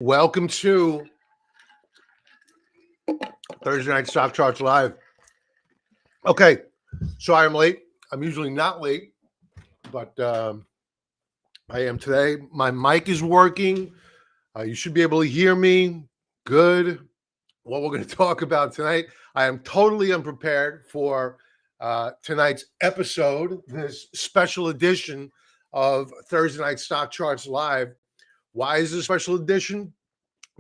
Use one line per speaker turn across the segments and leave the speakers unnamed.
Welcome to Thursday Night Stock Charts Live. Okay, sorry I'm late. I'm usually not late, but I am today. My mic is working. You should be able to hear me. Good. What we're going to talk about tonight, I am totally unprepared for tonight's episode, this special edition of Thursday Night Stock Charts Live. Why is this a special edition?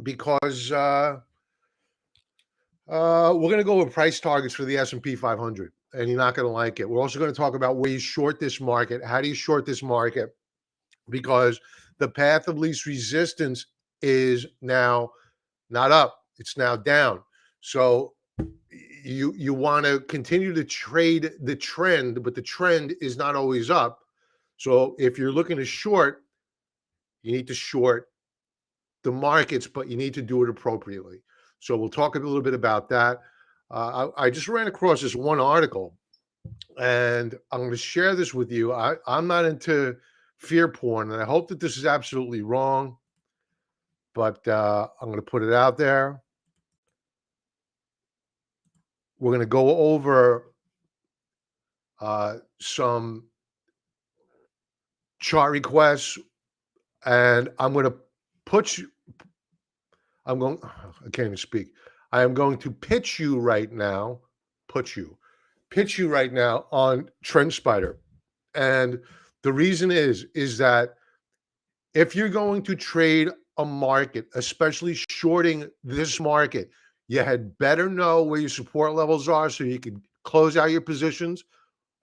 Because we're going to go over price targets for the S&P 500, and you're not going to like it. We're also going to talk about where you short this market. How do you short this market? Because the path of least resistance is now not up. It's now down. So you want to continue to trade the trend, but the trend is not always up. So if you're looking to short, you need to short the markets, but you need to do it appropriately. So we'll talk a little bit about that. I just ran across this one article, and I'm going to share this with you. I'm not into fear porn, and I hope that this is absolutely wrong, but I'm going to put it out there. We're going to go over some chart requests, and I'm going to put you, I can't even speak. I am going to pitch you right now on TrendSpider. And the reason is that if you're going to trade a market, especially shorting this market, you had better know where your support levels are so you can close out your positions,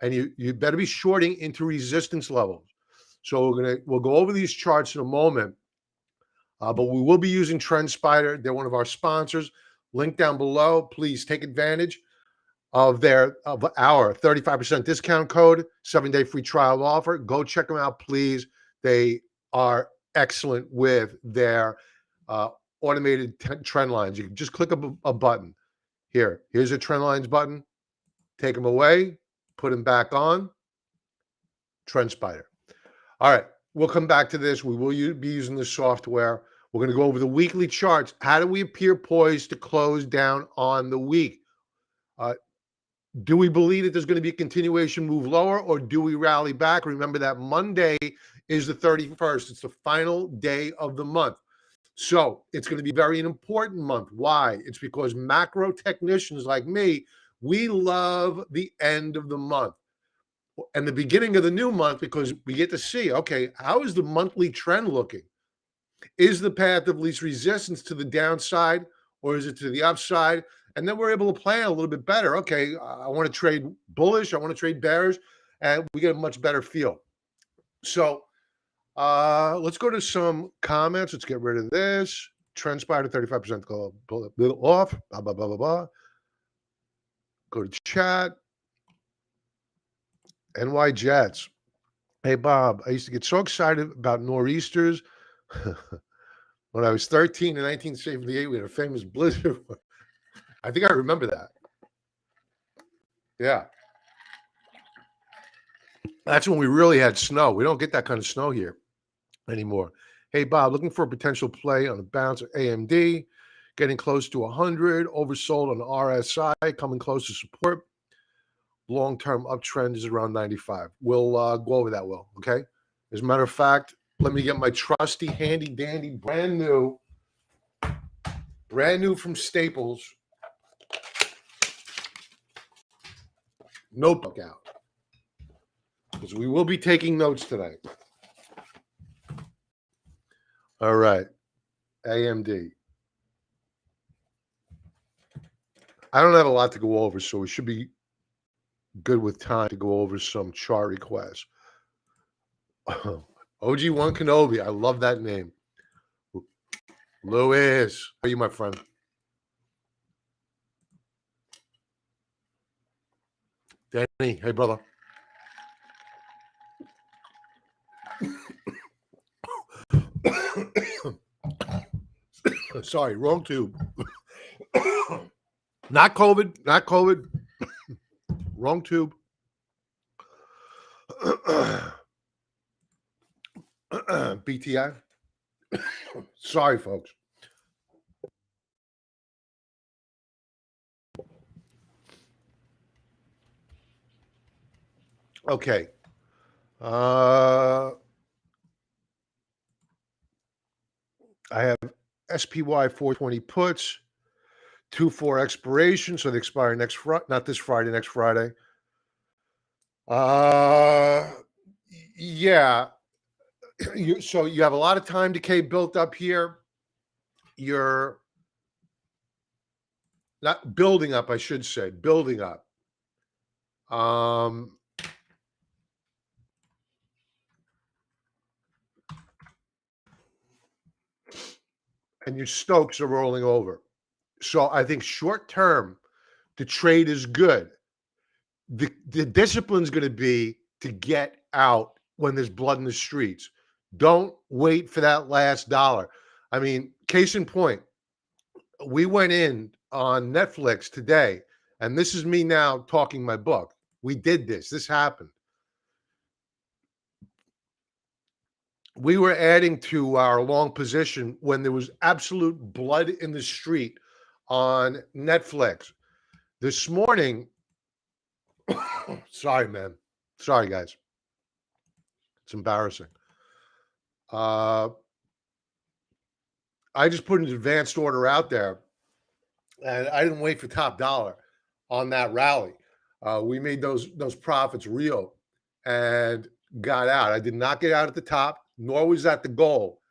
and you better be shorting into resistance levels. So we'll go over these charts in a moment, but we will be using TrendSpider. They're one of our sponsors. Link down below. Please take advantage of our 35% discount code, 7-day free trial offer. Go check them out, please. They are excellent with their automated trend lines. You can just click a button. Here's a trend lines button. Take them away, put them back on. TrendSpider. All right, we'll come back to this. We will be using the software. We're going to go over the weekly charts. How do we appear poised to close down on the week? Do we believe that there's going to be a continuation move lower, or do we rally back? Remember that Monday is the 31st. It's the final day of the month. So it's going to be a very important month. Why? It's because macro technicians like me, we love the end of the month and the beginning of the new month, because we get to see, okay, how is the monthly trend looking? Is the path of least resistance to the downside, or is it to the upside? And then we're able to plan a little bit better. Okay, I want to trade bullish, I want to trade bearish, and we get a much better feel. So let's go to some comments. Let's get rid of this. TrendSpider 35% off. Blah, blah, blah, blah, blah. Go to chat. NY Jets. Hey, Bob, I used to get so excited about nor'easters. When I was 13 in 1978, we had a famous blizzard. I think I remember that. Yeah. That's when we really had snow. We don't get that kind of snow here anymore. Hey, Bob, looking for a potential play on the bounce of AMD, getting close to 100, oversold on RSI, coming close to support. Long-term uptrend is around 95. We'll go over that, Will, okay? As a matter of fact, let me get my trusty, handy-dandy, brand new from Staples notebook out, because we will be taking notes tonight. All right, AMD. I don't have a lot to go over, so we should be good with time to go over some chart requests. OG1 Kenobi, I love that name. Louis, how are you, my friend? Danny, hey, brother. Sorry, wrong tube. Not COVID. Wrong tube. BTI. Sorry, folks. Okay. I have SPY 420 puts, 2-4 expiration, so they expire next Friday, not this Friday, next Friday. Yeah. So you have a lot of time decay built up here. You're not building up, I should say, building up. And your Stokes are rolling over. So I think short term, the trade is good. The discipline is going to be to get out when there's blood in the streets. Don't wait for that last dollar. I mean, case in point, we went in on Netflix today, and this is me now talking my book. We did this. This happened. We were adding to our long position when there was absolute blood in the street on Netflix. This morning, sorry, man. Sorry, guys. It's embarrassing. I just put an advanced order out there, and I didn't wait for top dollar on that rally. We made those profits real and got out. I did not get out at the top, nor was that the goal.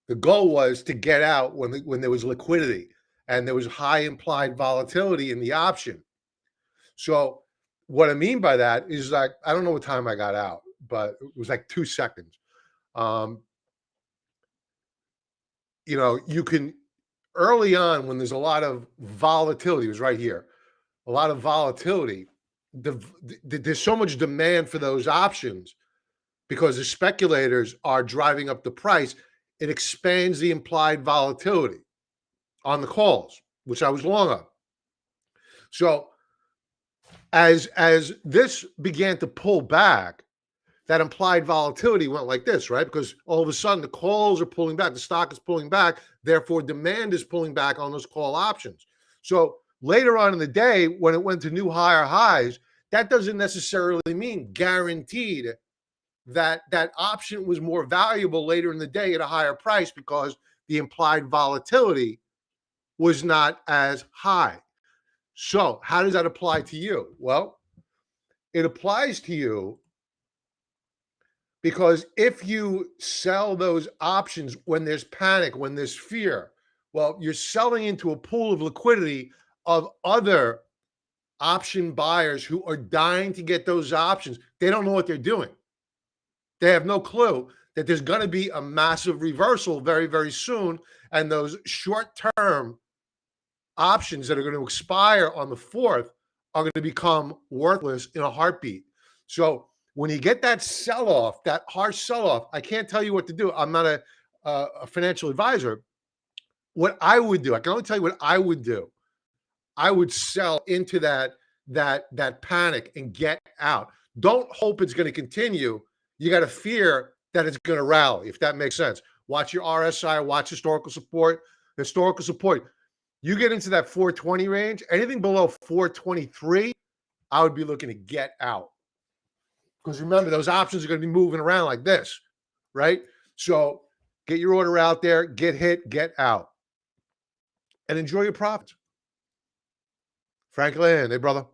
The goal was to get out when there was liquidity and there was high implied volatility in the option. So what I mean by that is, like, I don't know what time I got out, but it was like 2 seconds. You can early on when there's a lot of volatility, it was right here, a lot of volatility. There's so much demand for those options because the speculators are driving up the price. It expands the implied volatility on the calls, which I was long on. So as this began to pull back, that implied volatility went like this, right? Because all of a sudden the calls are pulling back, the stock is pulling back, therefore demand is pulling back on those call options. So later on in the day, when it went to new higher highs, that doesn't necessarily mean guaranteed that that option was more valuable later in the day at a higher price because the implied volatility was not as high. So how does that apply to you? Well, it applies to you because if you sell those options when there's panic, when there's fear, well, you're selling into a pool of liquidity of other option buyers who are dying to get those options. They don't know what they're doing. They have no clue that there's going to be a massive reversal very, very soon. And those short-term options that are going to expire on the 4th are going to become worthless in a heartbeat. So when you get that sell-off, that harsh sell-off, I can't tell you what to do. I'm not a financial advisor. What I would do, I can only tell you what I would do. I would sell into that panic and get out. Don't hope it's going to continue. You got to fear that it's going to rally, if that makes sense. Watch your RSI, watch historical support. Historical support. You get into that 420 range, anything below 423, I would be looking to get out. Because remember, those options are going to be moving around like this, right? So get your order out there, get hit, get out, and enjoy your profits. Franklin, hey, brother.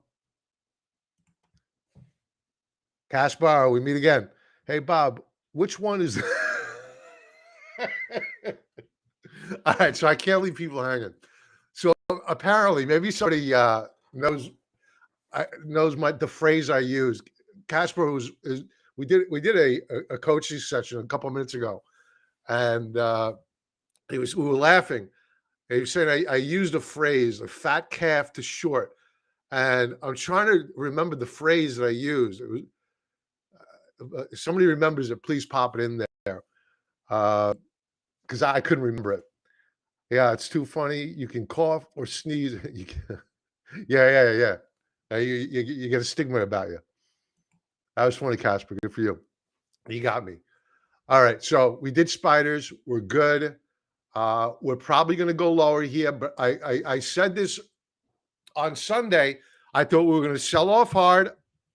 Caspar, we meet again. Hey, Bob, which one is... All right, so I can't leave people hanging. So apparently, maybe somebody knows the phrase I use. Casper, we did a coaching session a couple of minutes ago, and we were laughing. He was saying I used a phrase, a fat calf to short, and I'm trying to remember the phrase that I used. It was, if somebody remembers it, please pop it in there, because I couldn't remember it. Yeah, it's too funny. You can cough or sneeze. You can, yeah. You get a stigma about you. That was funny, Casper. Good for you. You got me. All right. So we did spiders. We're good. We're probably going to go lower here, but I said this on Sunday. I thought we were going to sell off hard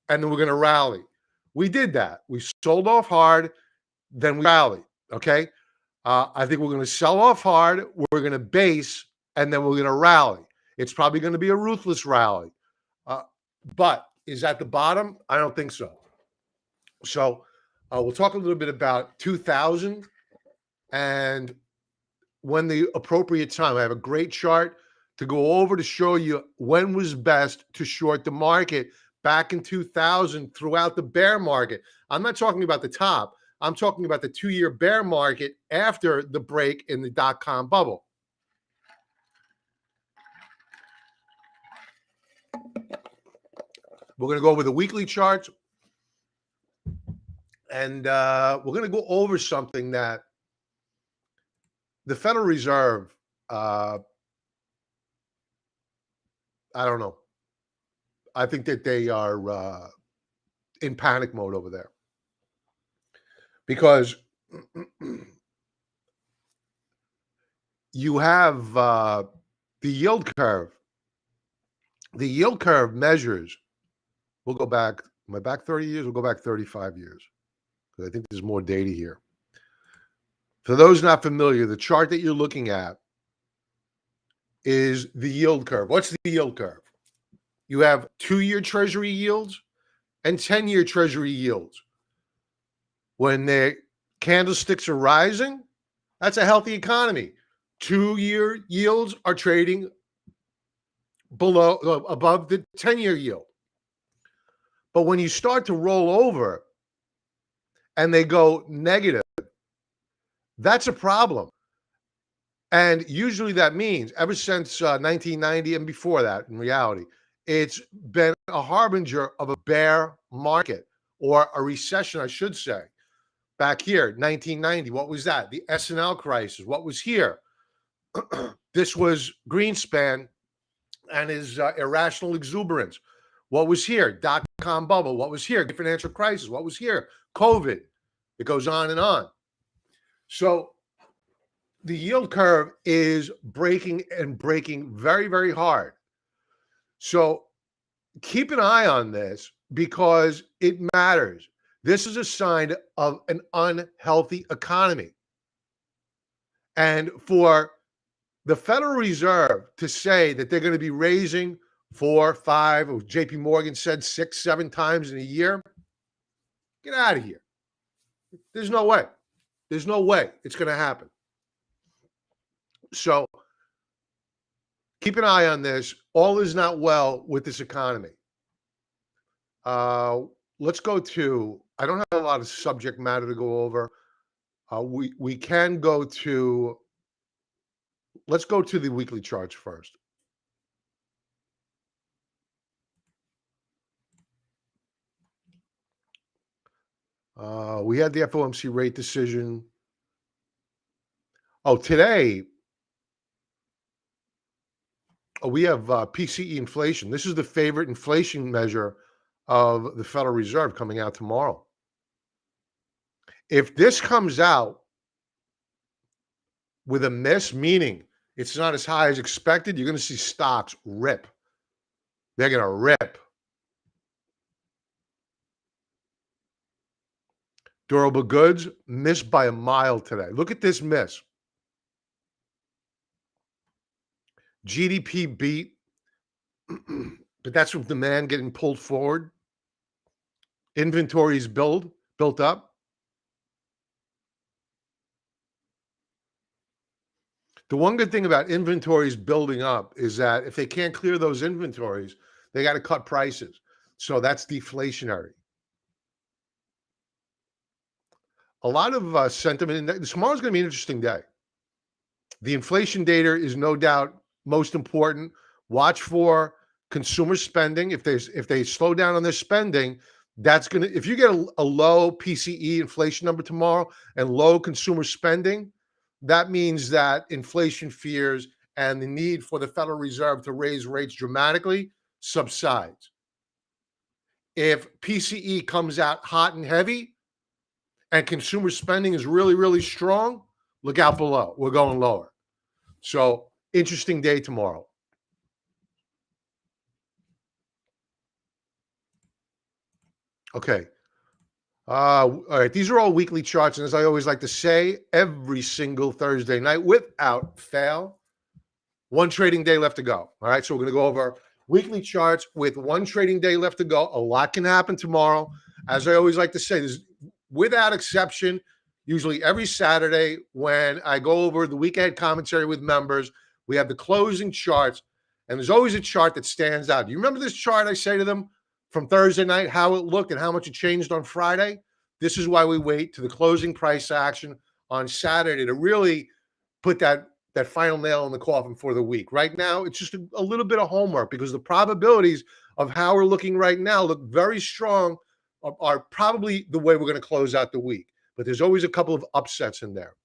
and then we're going to rally. We did that. We sold off hard, then we rallied. Okay. I think we're going to sell off hard. We're going to base, and then we're going to rally. It's probably going to be a ruthless rally. But is that the bottom? I don't think so. So we'll talk a little bit about 2000 and when the appropriate time. I have a great chart to go over to show you when was best to short the market back in 2000 throughout the bear market. I'm not talking about the top. I'm talking about the 2-year bear market after the break in the dot-com bubble. We're going to go over the weekly charts, and we're going to go over something that the Federal Reserve, I don't know. I think that they are in panic mode over there because you have the yield curve. The yield curve measures, we'll go back, am I back 30 years? We'll go back 35 years because I think there's more data here. For those not familiar, the chart that you're looking at is the yield curve. What's the yield curve? You have 2-year Treasury yields and 10-year Treasury yields. When the candlesticks are rising, that's a healthy economy. 2-year yields are trading above the 10-year yield. But when you start to roll over and they go negative, that's a problem. And usually that means ever since 1990 and before that, in reality, it's been a harbinger of a bear market or a recession, I should say. Back here, 1990, what was that? The S&L crisis. What was here? This was Greenspan and his irrational exuberance. What was here? Dot-com bubble. What was here? Financial crisis. What was here? COVID. It goes on and on. So the yield curve is breaking and breaking very, very hard. So keep an eye on this because it matters. This is a sign of an unhealthy economy. And for the Federal Reserve to say that they're going to be raising 4, 5, or JP Morgan said 6, 7 times in a year, get out of here. There's no way. There's no way it's going to happen. So keep an eye on this. All is not well with this economy. Let's go to, I don't have a lot of subject matter to go over. We can go to, let's go to the weekly charts first. We had the FOMC rate decision. Oh, today, we have Pce inflation. This is the favorite inflation measure of the Federal Reserve coming out tomorrow. If this comes out with a miss, meaning it's not as high as expected, you're going to see stocks rip. They're going to rip. Durable goods missed by a mile today. Look at this miss. GDP beat, but that's with demand getting pulled forward. Inventories built up. The one good thing about inventories building up is that if they can't clear those inventories, they got to cut prices. So that's deflationary. A lot of sentiment. Tomorrow's going to be an interesting day. The inflation data is no doubt most important. Watch for consumer spending. If they slow down on their spending, that's going to, if you get a low PCE inflation number tomorrow and low consumer spending, that means that inflation fears and the need for the Federal Reserve to raise rates dramatically subsides. If PCE comes out hot and heavy and consumer spending is really, really strong, look out below. We're going lower. So interesting day tomorrow. Okay. All right, these are all weekly charts, and as I always like to say, every single Thursday night, without fail, one trading day left to go. All right, so we're going to go over weekly charts with one trading day left to go. A lot can happen tomorrow. As I always like to say, this without exception, usually every Saturday when I go over the week ahead commentary with members, we have the closing charts, and there's always a chart that stands out. Do you remember this chart I say to them from Thursday night, how it looked and how much it changed on Friday? This is why we wait to the closing price action on Saturday to really put that final nail in the coffin for the week. Right now, it's just a little bit of homework because the probabilities of how we're looking right now look very strong, are probably the way we're going to close out the week. But there's always a couple of upsets in there.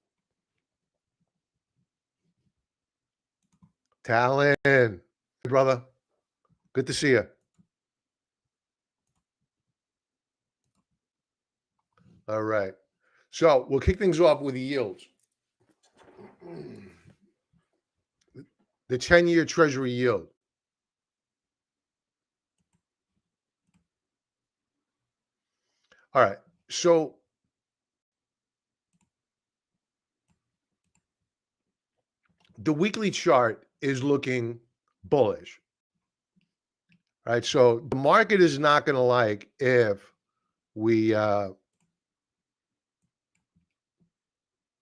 Talon, brother, good to see you. All right. So we'll kick things off with the yields. The 10-year Treasury yield. All right. So the weekly chart is looking bullish. All right. So the market is not going to like if we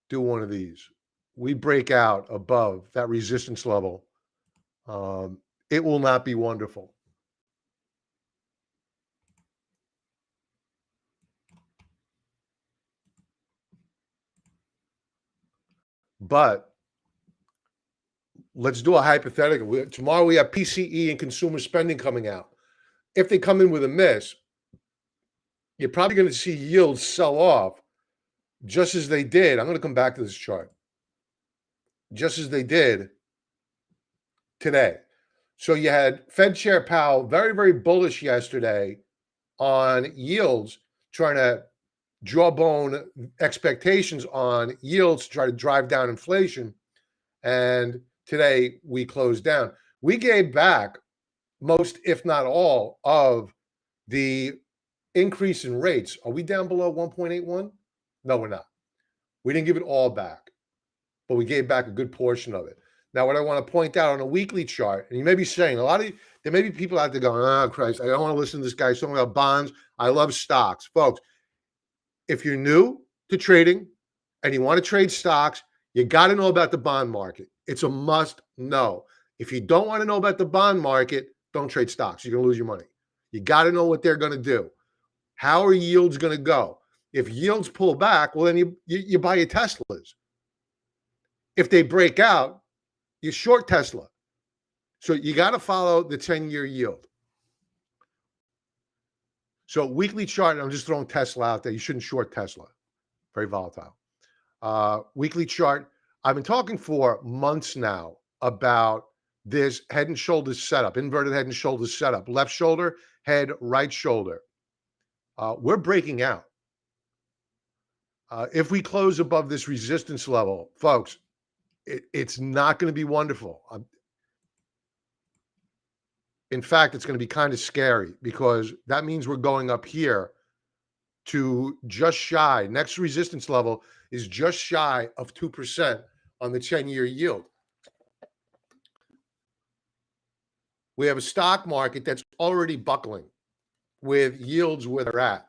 do one of these. We break out above that resistance level. It will not be wonderful. But let's do a hypothetical. Tomorrow we have PCE and consumer spending coming out. If they come in with a miss, you're probably going to see yields sell off just as they did. I'm going to come back to this chart. Just as they did today. So you had Fed Chair Powell very, very bullish yesterday on yields, trying to jawbone expectations on yields to try to drive down inflation. And today we closed down. We gave back most, if not all, of the increase in rates. Are we down below 1.81? No, we're not. We didn't give it all back, but we gave back a good portion of it. Now, what I want to point out on a weekly chart, and you may be saying, there may be people out there going, oh, Christ, I don't want to listen to this guy talking about bonds. I love stocks. Folks, if you're new to trading and you want to trade stocks, you got to know about the bond market. It's a must know. If you don't want to know about the bond market, don't trade stocks. You're going to lose your money. You got to know what they're going to do. How are yields going to go? If yields pull back, well, then you buy your Teslas. If they break out, you short Tesla. So you got to follow the 10-year yield. So weekly chart, I'm just throwing Tesla out there. You shouldn't short Tesla. Very volatile. Weekly chart, I've been talking for months now about this head and shoulders setup, inverted head and shoulders setup, left shoulder, head, right shoulder. We're breaking out. If we close above this resistance level, folks, it's not going to be wonderful. In fact, it's going to be kind of scary because that means we're going up here to just shy. Next resistance level is just shy of 2% on the 10-year yield. We have a stock market that's already buckling with yields where they're at.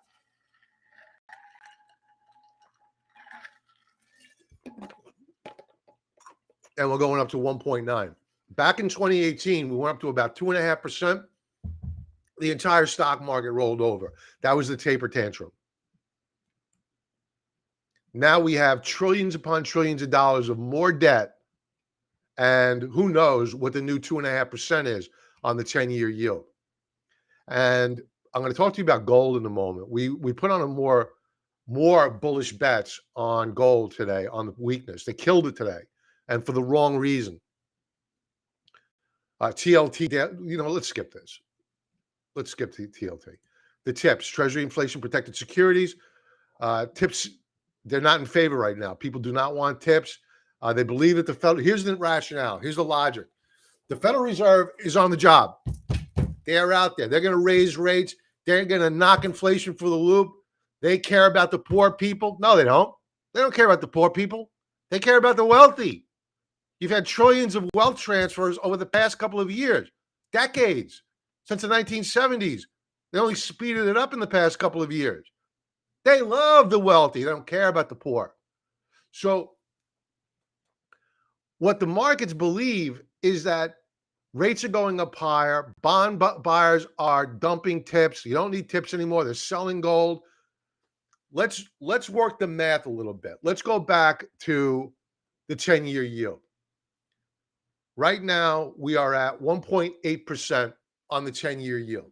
And we're going up to 1.9. Back in 2018, we went up to about 2.5%. The entire stock market rolled over. That was the taper tantrum. Now we have trillions upon trillions of dollars of more debt. And who knows what the new 2.5% is on the 10-year yield. And I'm going to talk to you about gold in a moment. We put on a more bullish bets on gold today on the weakness. They killed it today, and for the wrong reason. TLT, let's skip this. Let's skip the TLT. The tips, Treasury inflation protected securities. Tips, they're not in favor right now. People do not want tips. They believe that the Federal, here's the rationale. Here's the logic. The Federal Reserve is on the job. They're out there. They're going to raise rates. They're going to knock inflation for the loop. They care about the poor people. No, they don't. They don't care about the poor people. They care about the wealthy. You've had trillions of wealth transfers over the past couple of years, decades, since the 1970s. They only speeded it up in the past couple of years. They love the wealthy. They don't care about the poor. So what the markets believe is that rates are going up higher. Bond buyers are dumping tips. You don't need tips anymore. They're selling gold. Let's work the math a little bit. Let's go back to the 10-year yield. Right now, we are at 1.8% on the 10-year yield.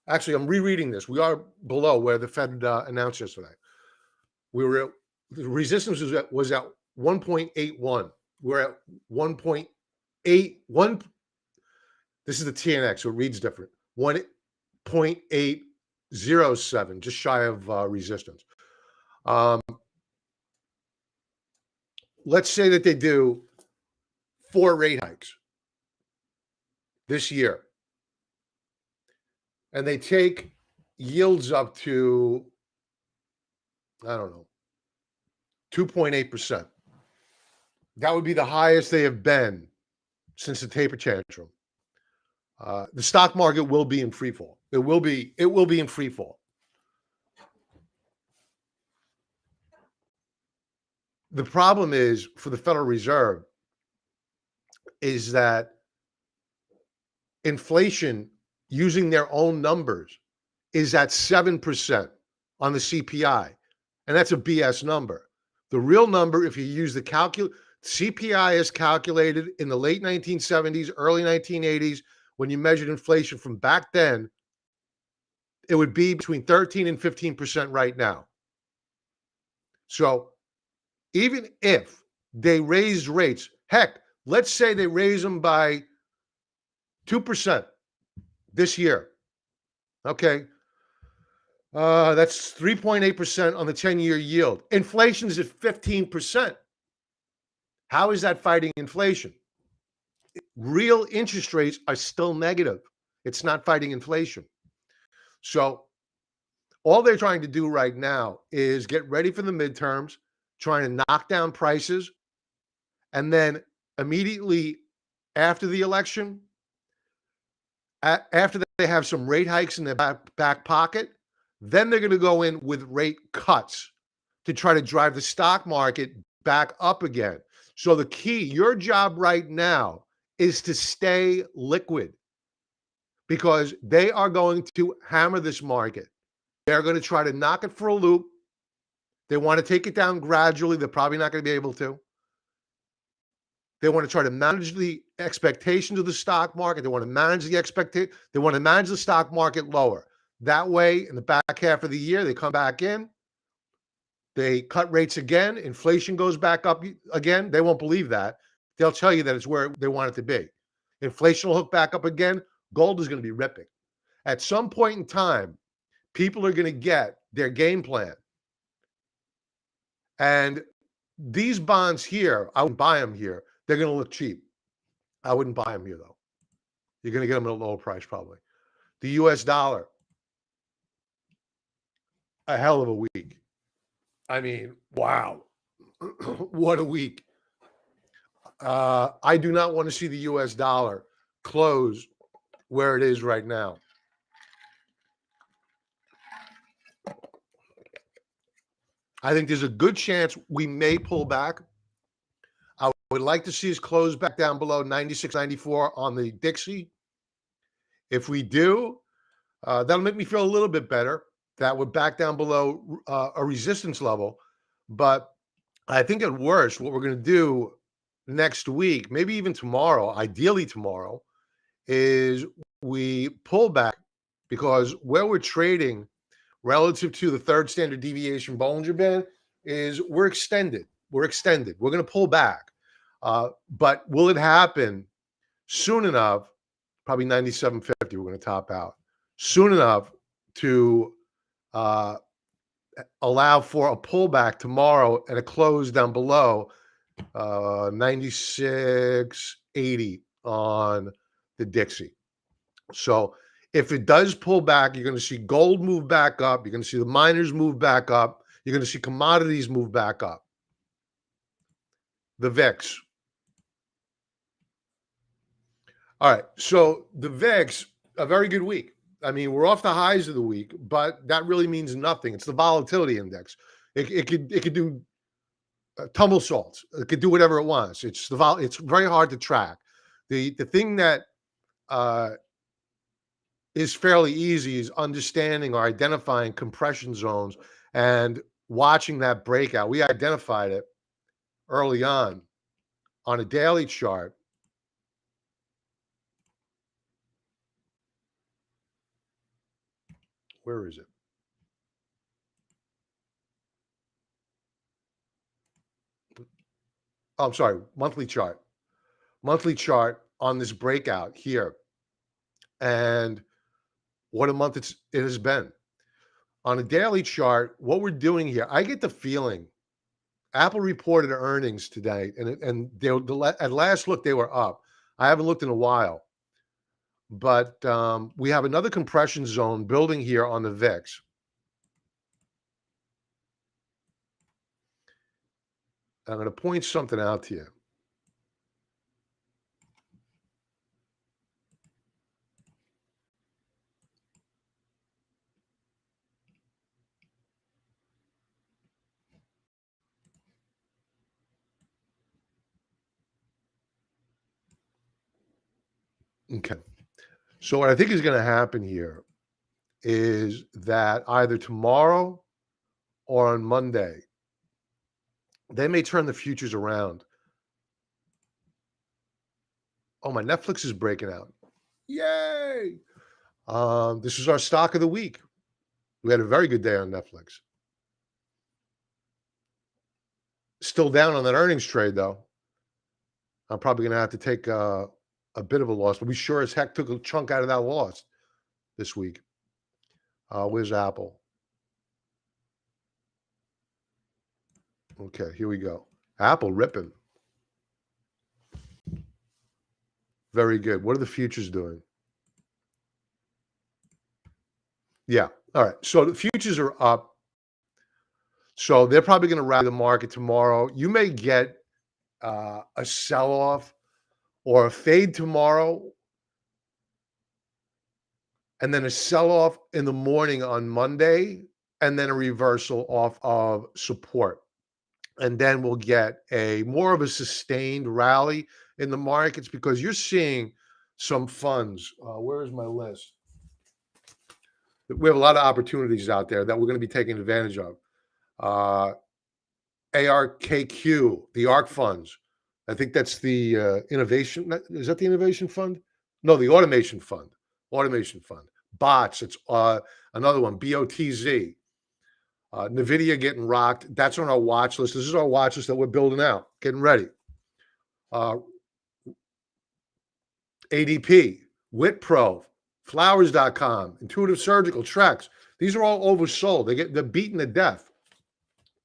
Actually, I'm rereading this. We are below where the Fed announced yesterday. The resistance was at 1.81. We're at 1.81. This is the TNX, so it reads different. 1.807, just shy of resistance. Let's say that they do 4 rate hikes this year, and they take yields up to, I don't know, 2.8%. That would be the highest they have been since the taper tantrum. The stock market will be in free fall. It will be in free fall. The problem is for the Federal Reserve is that inflation, using their own numbers, is at 7% on the CPI. And that's a BS number. The real number, if you use the CPI is calculated in the late 1970s, early 1980s, when you measured inflation from back then, it would be between 13 and 15% right now. So even if they raised rates, heck, let's say they raise them by 2% this year. Okay. That's 3.8% on the 10-year yield. Inflation is at 15%. How is that fighting inflation? Real interest rates are still negative. It's not fighting inflation. So all they're trying to do right now is get ready for the midterms, trying to knock down prices, and then immediately after the election, after they have some rate hikes in their back pocket, then they're going to go in with rate cuts to try to drive the stock market back up again. So the key, your job right now is to stay liquid, because they are going to hammer this market. They're going to try to knock it for a loop. They want to take it down gradually. They're probably not going to be able to. They want to try to manage the expectations of the stock market. They want to manage They want to manage the stock market lower. That way, in the back half of the year, they come back in. They cut rates again. Inflation goes back up again. They won't believe that. They'll tell you that it's where they want it to be. Inflation will hook back up again. Gold is going to be ripping. At some point in time, people are going to get their game plan. And these bonds here, I wouldn't buy them here. They're going to look cheap. I wouldn't buy them here, though. You're going to get them at a lower price, probably. The US dollar, a hell of a week. I mean, wow. What a week. I do not want to see the US dollar close where it is right now. I think there's a good chance we may pull back. I would like to see us close back down below 96.94 on the Dixie. If we do, that'll make me feel a little bit better. That would back down below a resistance level. But I think at worst, what we're going to do next week, maybe even tomorrow, ideally tomorrow, is we pull back, because where we're trading relative to the third standard deviation Bollinger Band is we're extended. We're going to pull back. But will it happen soon enough? Probably 97.50. We're going to top out soon enough to allow for a pullback tomorrow and a close down below 96.80 on the Dixie. So If it does pull back, you're going to see gold move back up. You're going to see the miners move back up. You're going to see commodities move back up. The VIX. All right. So the VIX, a very good week. I mean, we're off the highs of the week, but that really means nothing. It's the volatility index. It could do tumble salts. It could do whatever it wants. It's very hard to track. The thing that is fairly easy is understanding or identifying compression zones and watching that breakout. We identified it early on a daily chart. Where is it? Oh, I'm sorry, monthly chart. Monthly chart on this breakout here. And what a month it has been. On a daily chart, what we're doing here, I get the feeling Apple reported earnings today, and at last look, they were up. I haven't looked in a while. But we have another compression zone building here on the VIX. I'm going to point something out to you. Okay. So what I think is going to happen here is that either tomorrow or on Monday, they may turn the futures around. Oh, my Netflix is breaking out. Yay! This is our stock of the week. We had a very good day on Netflix. Still down on that earnings trade, though. I'm probably going to have to take a bit of a loss, but we sure as heck took a chunk out of that loss this week. Where's Apple? Okay, here we go. Apple ripping. Very good. What are the futures doing? Yeah. All right. So the futures are up. So they're probably going to rally the market tomorrow. You may get a sell-off or a fade tomorrow, and then a sell-off in the morning on Monday, and then a reversal off of support. And then we'll get a more of a sustained rally in the markets because you're seeing some funds. Where is my list? We have a lot of opportunities out there that we're going to be taking advantage of. ARKQ, the ARK funds. I think that's the innovation. Is that the innovation fund? No, the automation fund. Automation fund. Bots. It's another one. BOTZ. Nvidia getting rocked. That's on our watch list. This is our watch list that we're building out, getting ready. ADP, Wipro, Flowers.com, Intuitive Surgical, Trex. These are all oversold. They're beaten to death.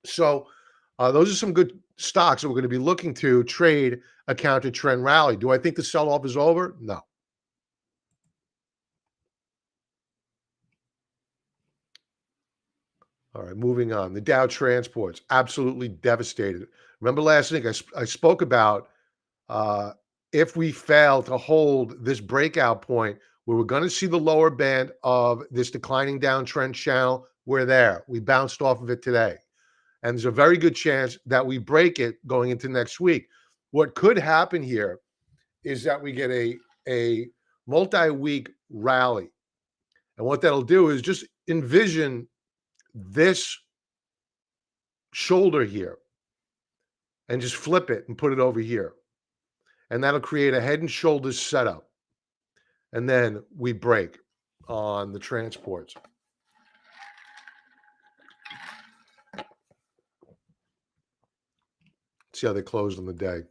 So those are some good stocks that we're going to be looking to trade a counter trend rally. Do I think the sell-off is over? No. All right, moving on. The Dow Transports, absolutely devastated. Remember last week I spoke about if we fail to hold this breakout point where we're going to see the lower band of this declining downtrend channel, we're there. We bounced off of it today. And there's a very good chance that we break it going into next week. What could happen here is that we get a multi-week rally. And what that'll do is just envision this shoulder here and just flip it and put it over here. And that'll create a head and shoulders setup. And then we break on the transports. See how they closed on the day.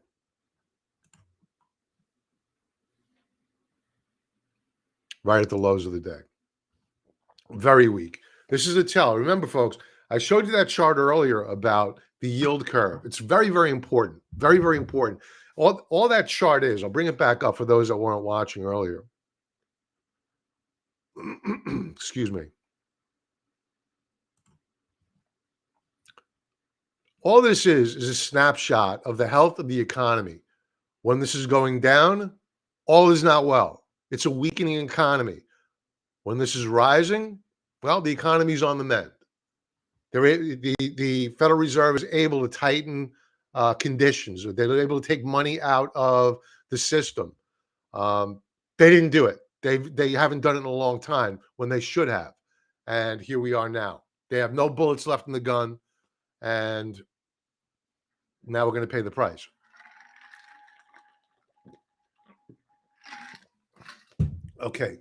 Right at the lows of the day. Very weak. This is a tell. Remember, folks, I showed you that chart earlier about the yield curve. It's very, very important. Very, very important. All that chart is, I'll bring it back up for those that weren't watching earlier. Excuse me. All this is a snapshot of the health of the economy. When this is going down, all is not well. It's a weakening economy. When this is rising, well, the economy's on the mend. The Federal Reserve is able to tighten conditions. They're able to take money out of the system. They didn't do it. They haven't done it in a long time when they should have. And here we are now. They have no bullets left in the gun, and now we're going to pay the price. Okay.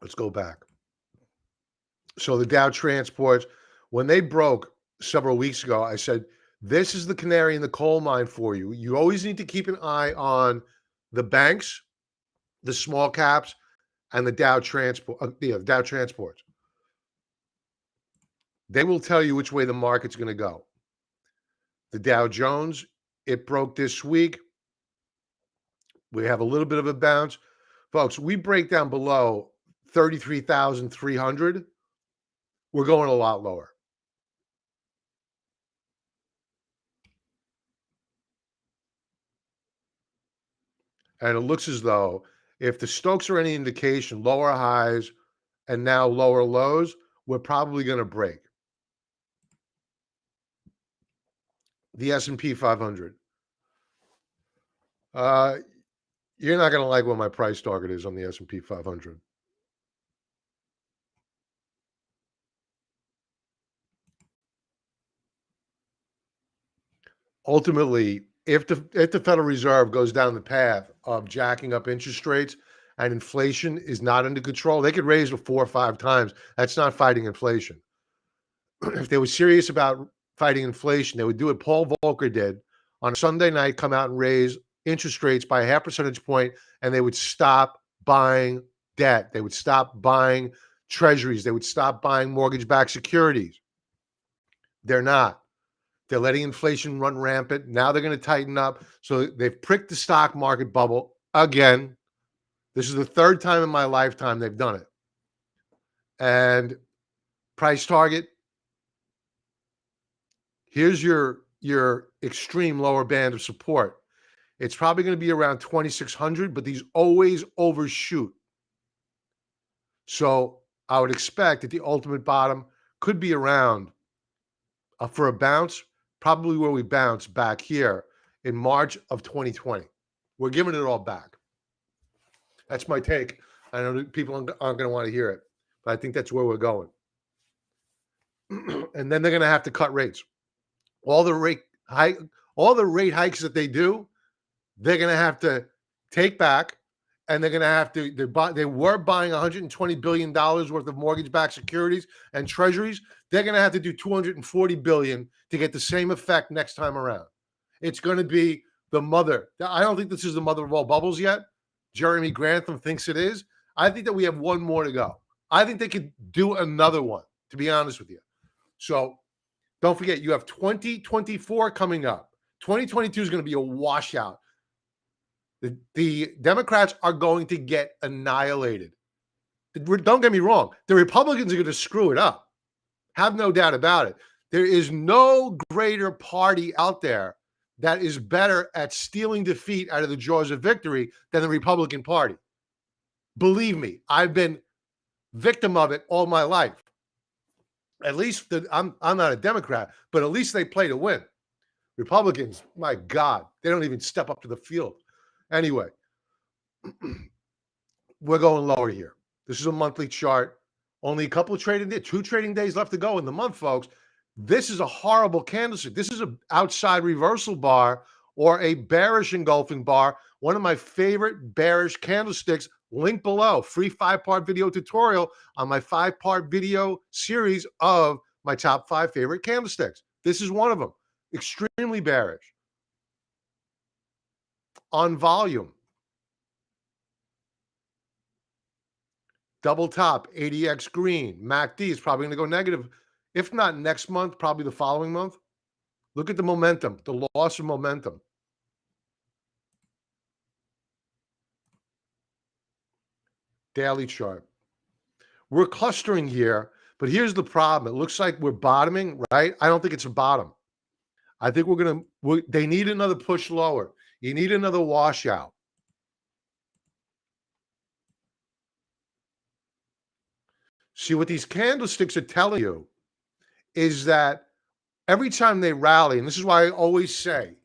Let's go back. So the Dow transports, when they broke several weeks ago, I said, this is the canary in the coal mine for you. You always need to keep an eye on the banks, the small caps, and the Dow Dow transports. They will tell you which way the market's going to go. The Dow Jones, it broke this week. We have a little bit of a bounce. Folks, we break down below 33,300. We're going a lot lower. And it looks as though if the Stokes are any indication, lower highs and now lower lows, we're probably going to break. The S&P 500. You're not going to like what my price target is on the S&P 500. Ultimately, if the Federal Reserve goes down the path of jacking up interest rates and inflation is not under control, they could raise it 4 or 5 times. That's not fighting inflation. If they were serious about fighting inflation, they would do what Paul Volcker did on a Sunday night, come out and raise interest rates by a half percentage point, and they would stop buying debt. They would stop buying treasuries. They would stop buying mortgage-backed securities. They're not. They're letting inflation run rampant. Now they're going to tighten up. So they've pricked the stock market bubble again. This is the 3rd time in my lifetime they've done it. And price target, here's your extreme lower band of support. It's probably going to be around 2,600, but these always overshoot. So I would expect that the ultimate bottom could be around for a bounce, probably where we bounce back here in March of 2020. We're giving it all back. That's my take. I know that people aren't going to want to hear it, but I think that's where we're going. And then they're going to have to cut rates. All the rate hikes that they do, they're going to have to take back, and they're going to have to. They were buying $120 billion worth of mortgage-backed securities and treasuries. They're going to have to do $240 billion to get the same effect next time around. It's going to be the mother. I don't think this is the mother of all bubbles yet. Jeremy Grantham thinks it is. I think that we have one more to go. I think they could do another one, to be honest with you. So don't forget, you have 2024 coming up. 2022 is going to be a washout. The Democrats are going to get annihilated. Don't get me wrong. The Republicans are going to screw it up. Have no doubt about it. There is no greater party out there that is better at stealing defeat out of the jaws of victory than the Republican Party. Believe me, I've been victim of it all my life. At least I'm not a Democrat, but at least they play to win. Republicans, my God, they don't even step up to the field. Anyway, we're going lower here. This is a monthly chart. Only a couple of 2 trading days left to go in the month, folks. This is a horrible candlestick. This is an outside reversal bar or a bearish engulfing bar. One of my favorite bearish candlesticks, link below. Free 5-part video tutorial on my 5-part video series of my top 5 favorite candlesticks. This is one of them. Extremely bearish. On volume. Double top, ADX green. MACD is probably going to go negative. If not next month, probably the following month. Look at the momentum, the loss of momentum. Daily chart. We're clustering here, but here's the problem. It looks like we're bottoming, right? I don't think it's a bottom. I think they need another push lower. You need another washout. See, what these candlesticks are telling you is that every time they rally, and this is why I always say,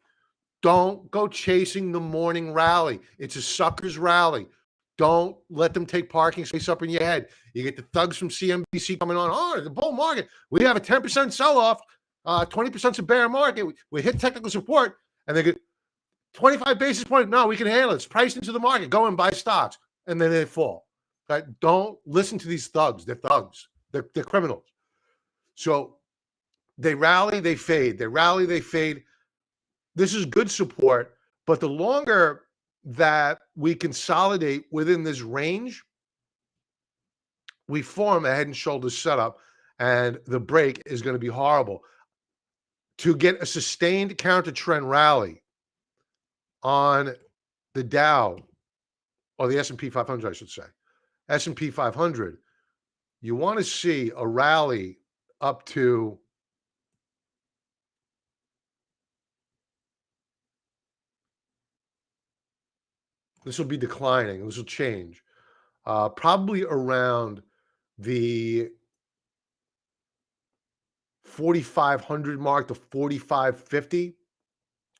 don't go chasing the morning rally. It's a sucker's rally. Don't let them take parking space up in your head. You get the thugs from CNBC coming on. Oh, the bull market. We have a 10% sell-off. 20% is a bear market. We hit technical support, and they get 25 basis points. No, we can handle it. It's priced into the market. Go and buy stocks, and then they fall. Right? Don't listen to these thugs. They're thugs. They're criminals. So they rally, they fade. They rally, they fade. This is good support, but the longer that we consolidate within this range, we form a head and shoulders setup, and the break is going to be horrible. To get a sustained counter trend rally on the Dow, or the S&P 500, I should say, S&P 500, you want to see a rally up to this will be declining. This will change. Probably around the 4,500 mark to 4,550.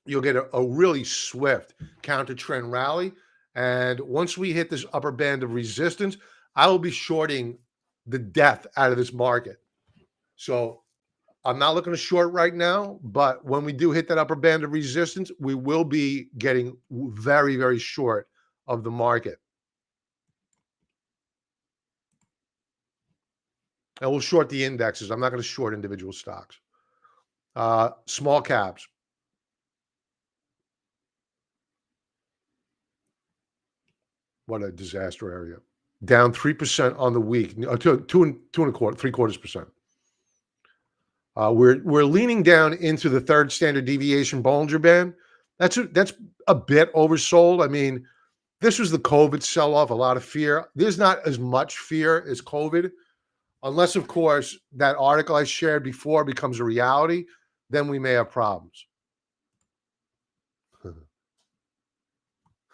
You'll get a really swift counter trend rally. And once we hit this upper band of resistance, I will be shorting the death out of this market. So I'm not looking to short right now, but when we do hit that upper band of resistance, we will be getting very, very short of the market. And we'll short the indexes. I'm not going to short individual stocks. Small caps. What a disaster area. Down 3% on the week. Two and a quarter, 0.75%. We're leaning down into the third standard deviation Bollinger Band. That's a bit oversold. I mean, this was the COVID sell-off, a lot of fear. There's not as much fear as COVID, unless, of course, that article I shared before becomes a reality. Then we may have problems.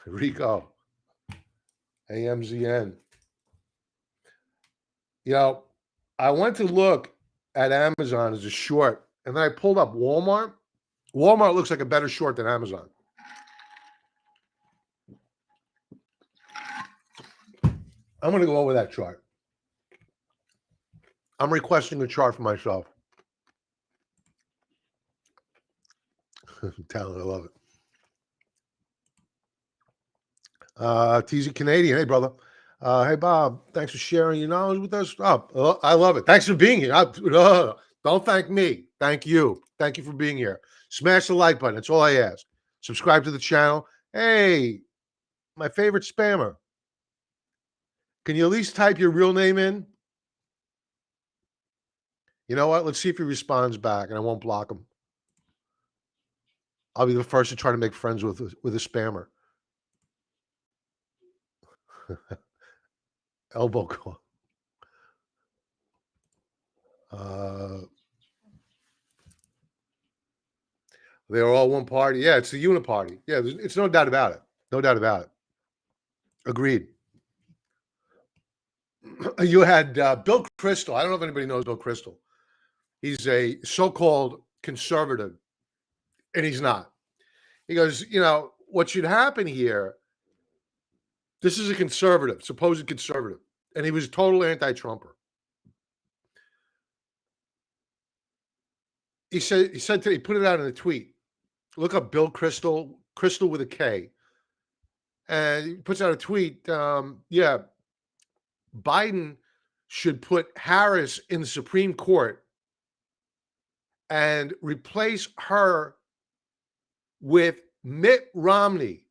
Rico, AMZN. You know, I went to look at Amazon as a short, and then I pulled up Walmart. Walmart looks like a better short than Amazon. I'm going to go over that chart. I'm requesting a chart for myself. Talent, I love it. Tce Canadian, hey brother. Hey Bob, thanks for sharing your knowledge with us. Oh, I love it. Thanks for being here. Don't thank me. Thank you. Thank you for being here. Smash the like button. That's all I ask. Subscribe to the channel. Hey, my favorite spammer. Can you at least type your real name in? You know what? Let's see if he responds back, and I won't block him. I'll be the first to try to make friends with a spammer. Elbow call. They're all one party. Yeah, it's the uniparty. Yeah, it's no doubt about it. No doubt about it. Agreed. You had Bill Kristol. I don't know if anybody knows Bill Kristol. He's a so-called conservative, and he's not. He goes, you know, what should happen here, this is a conservative, supposed conservative, and he was a total anti-Trumper. He said today, he put it out in a tweet. Look up Bill Kristol, Kristol with a K. And he puts out a tweet, yeah, Biden should put Harris in the Supreme Court and replace her with Mitt Romney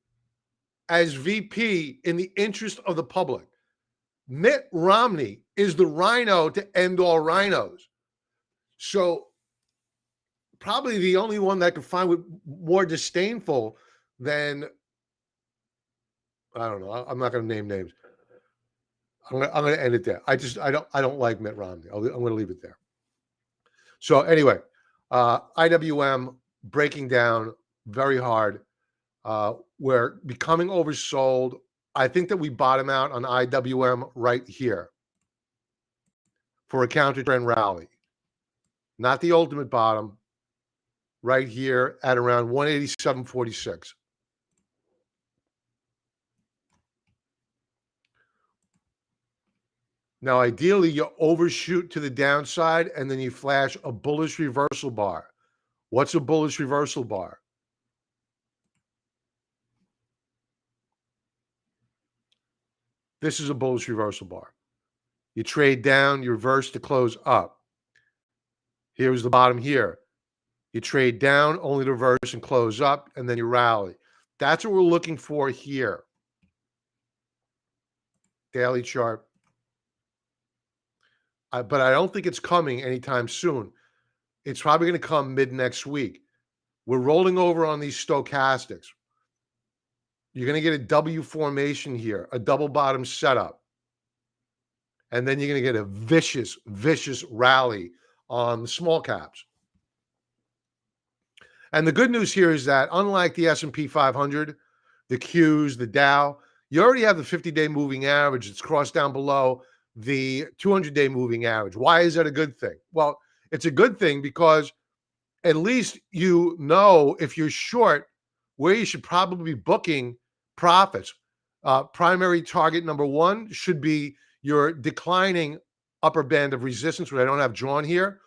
as VP in the interest of the public. Mitt Romney is the rhino to end all rhinos. So probably the only one that I could find with more disdainful than, I don't know, I'm not going to name names. I'm gonna end it there. I don't like Mitt Romney. I'm gonna leave it there. So anyway, IWM breaking down very hard. We're becoming oversold. I think that we bottom out on IWM right here for a counter trend rally. Not the ultimate bottom, right here at around 187.46. Now, ideally, you overshoot to the downside and then you flash a bullish reversal bar. What's a bullish reversal bar? This is a bullish reversal bar. You trade down, you reverse to close up. Here's the bottom here. You trade down, only to reverse and close up, and then you rally. That's what we're looking for here. Daily chart. But I don't think it's coming anytime soon. It's probably going to come mid next week. We're rolling over on these stochastics. You're going to get a W formation here, a double bottom setup. And then you're going to get a vicious, vicious rally on the small caps. And the good news here is that unlike the S&P 500, the Qs, the Dow, you already have the 50-day moving average. It's crossed down below the 200-day moving average. Why is that a good thing? Well, it's a good thing because at least you know if you're short where you should probably be booking profits. Primary target number one should be your declining upper band of resistance, which I don't have drawn here,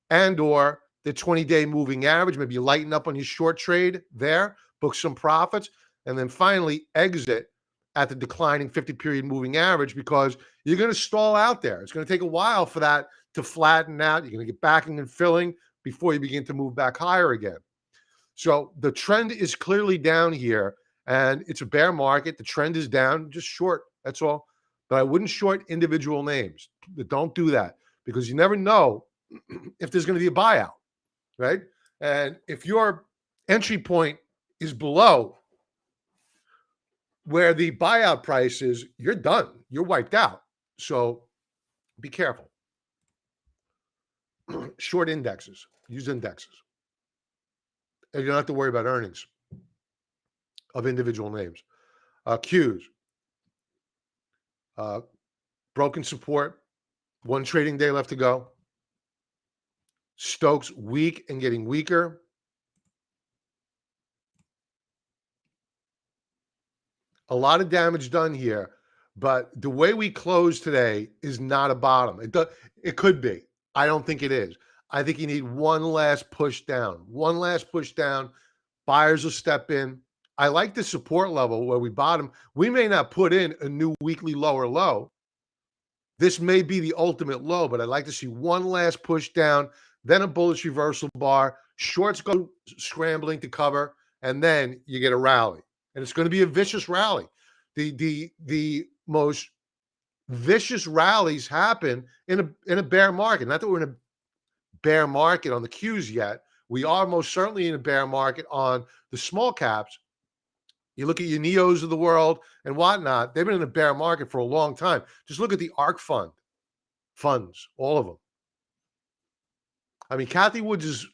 and or the 20-day moving average. Maybe you lighten up on your short trade there, book some profits, and then finally exit at the declining 50-period moving average because you're going to stall out there. It's going to take a while for that to flatten out. You're going to get backing and filling before you begin to move back higher again. So the trend is clearly down here, and it's a bear market. The trend is down, just short. That's all. But I wouldn't short individual names. Don't do that because you never know if there's going to be a buyout, right? And if your entry point is below where the buyout price is, you're done. You're wiped out. So be careful. Short indexes. Use indexes. And you don't have to worry about earnings of individual names. Qs. Broken support. One trading day left to go. Stokes weak and getting weaker. A lot of damage done here, but the way we close today is not a bottom. It could be. I don't think it is. I think you need one last push down. One last push down. Buyers will step in. I like the support level where we bottom. We may not put in a new weekly lower low. This may be the ultimate low, but I'd like to see one last push down, then a bullish reversal bar. Shorts go scrambling to cover, and then you get a rally. And it's going to be a vicious rally. The most vicious rallies happen in a bear market. Not that we're in a bear market on the Qs yet. We are most certainly in a bear market on the small caps. You look at your Neos of the world and whatnot. They've been in a bear market for a long time. Just look at the ARK funds, all of them. I mean, Kathy Woods'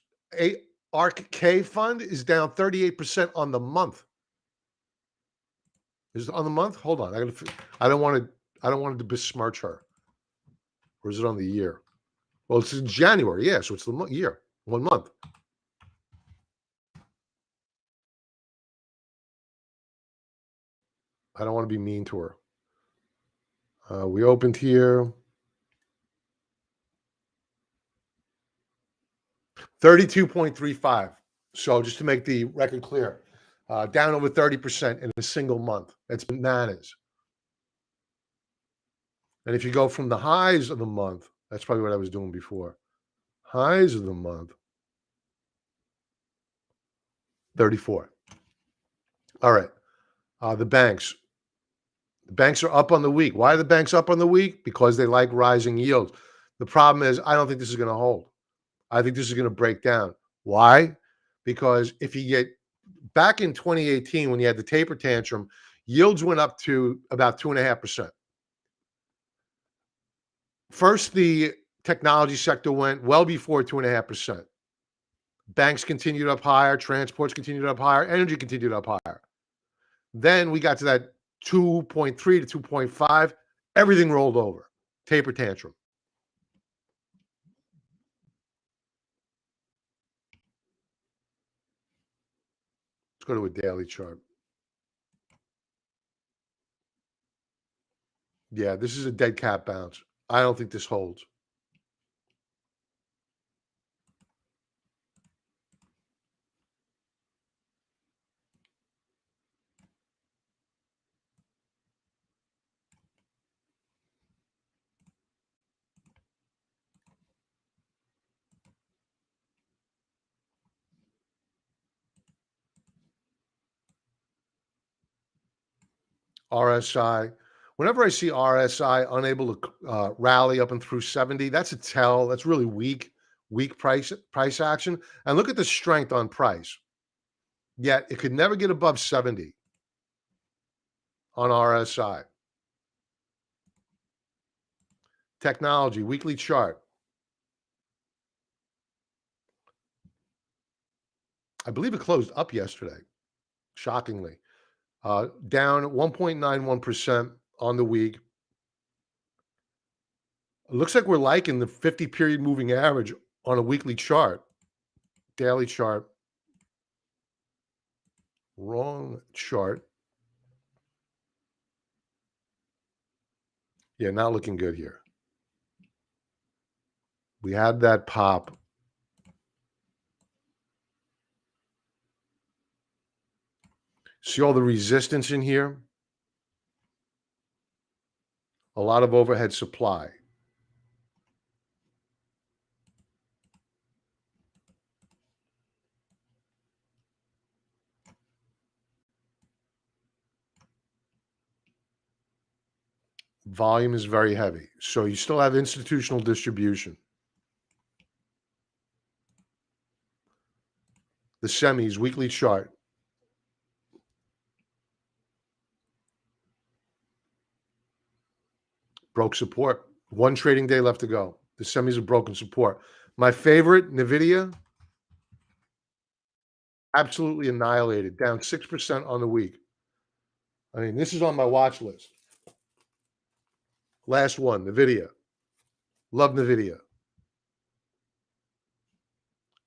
ARK K fund is down 38% on the month. Is it on the month? Hold on. I don't want to besmirch her. Or is it on the year? Well, it's in January. Yeah, so it's the year. 1 month. I don't want to be mean to her. We opened here. 32.35. So just to make the record clear, down over 30% in a single month. That's bananas. And if you go from the highs of the month, that's probably what I was doing before. Highs of the month, 34. All right. The banks. The banks are up on the week. Why are the banks up on the week? Because they like rising yields. The problem is I don't think this is going to hold. I think this is going to break down. Why? Because if you get back in 2018 when you had the taper tantrum, yields went up to about 2.5%. First, the technology sector went well before 2.5%. Banks continued up higher, transports continued up higher, energy continued up higher. Then we got to that 2.3 to 2.5. Everything rolled over. Taper tantrum. Let's go to a daily chart. Yeah, this is a dead cat bounce. I don't think this holds. RSI. Whenever I see RSI unable to rally up and through 70, that's a tell. That's really weak price action. And look at the strength on price. Yet it could never get above 70 on RSI. Technology, weekly chart. I believe it closed up yesterday, shockingly. Down 1.91% on the week. It looks like we're liking the 50-period moving average on a weekly chart. Daily chart. Wrong chart. Yeah, not looking good here. We had that pop. See all the resistance in here? A lot of overhead supply. Volume is very heavy. So you still have institutional distribution. The semis, weekly chart. Broke support. One trading day left to go. The semis have broken support. My favorite, Nvidia, absolutely annihilated, down 6% on the week. I mean, this is on my watch list. Last one, Nvidia. Love Nvidia.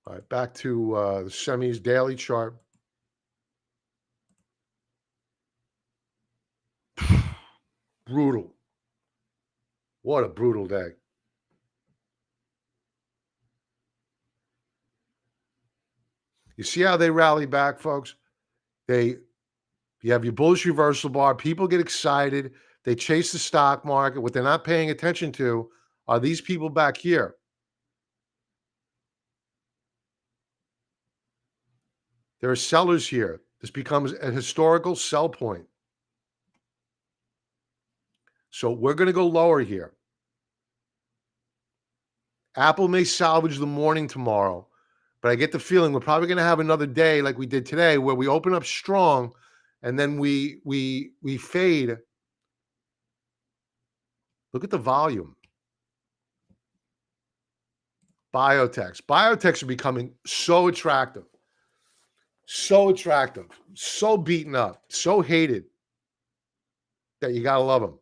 All right, back to the semis daily chart. Brutal. What a brutal day. You see how they rally back, folks? You have your bullish reversal bar. People get excited. They chase the stock market. What they're not paying attention to are these people back here. There are sellers here. This becomes a historical sell point. So we're going to go lower here. Apple may salvage the morning tomorrow, but I get the feeling we're probably going to have another day like we did today where we open up strong and then we fade. Look at the volume. Biotechs. Biotechs are becoming so attractive. So attractive. So beaten up. So hated that you got to love them.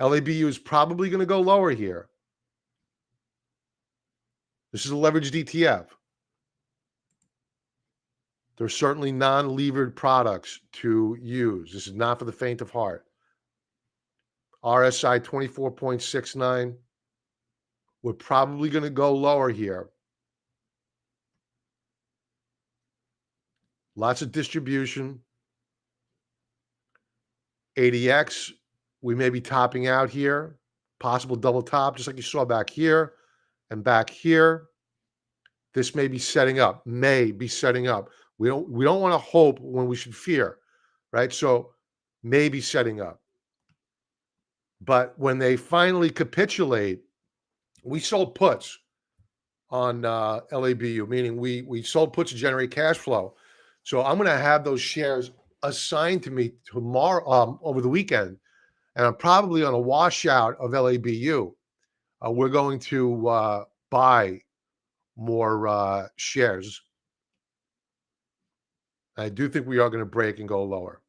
LABU is probably going to go lower here. This is a leveraged ETF. There's certainly non-levered products to use. This is not for the faint of heart. RSI 24.69. We're probably going to go lower here. Lots of distribution. ADX, we may be topping out here. Possible double top, just like you saw back here and back here. This may be setting up. May be setting up. We don't want to hope when we should fear, right? So maybe setting up. But when they finally capitulate, we sold puts on LABU, meaning we sold puts to generate cash flow. So I'm going to have those shares assigned to me tomorrow over the weekend, and probably on a washout of LABU, we're going to buy more shares. I do think we are going to break and go lower.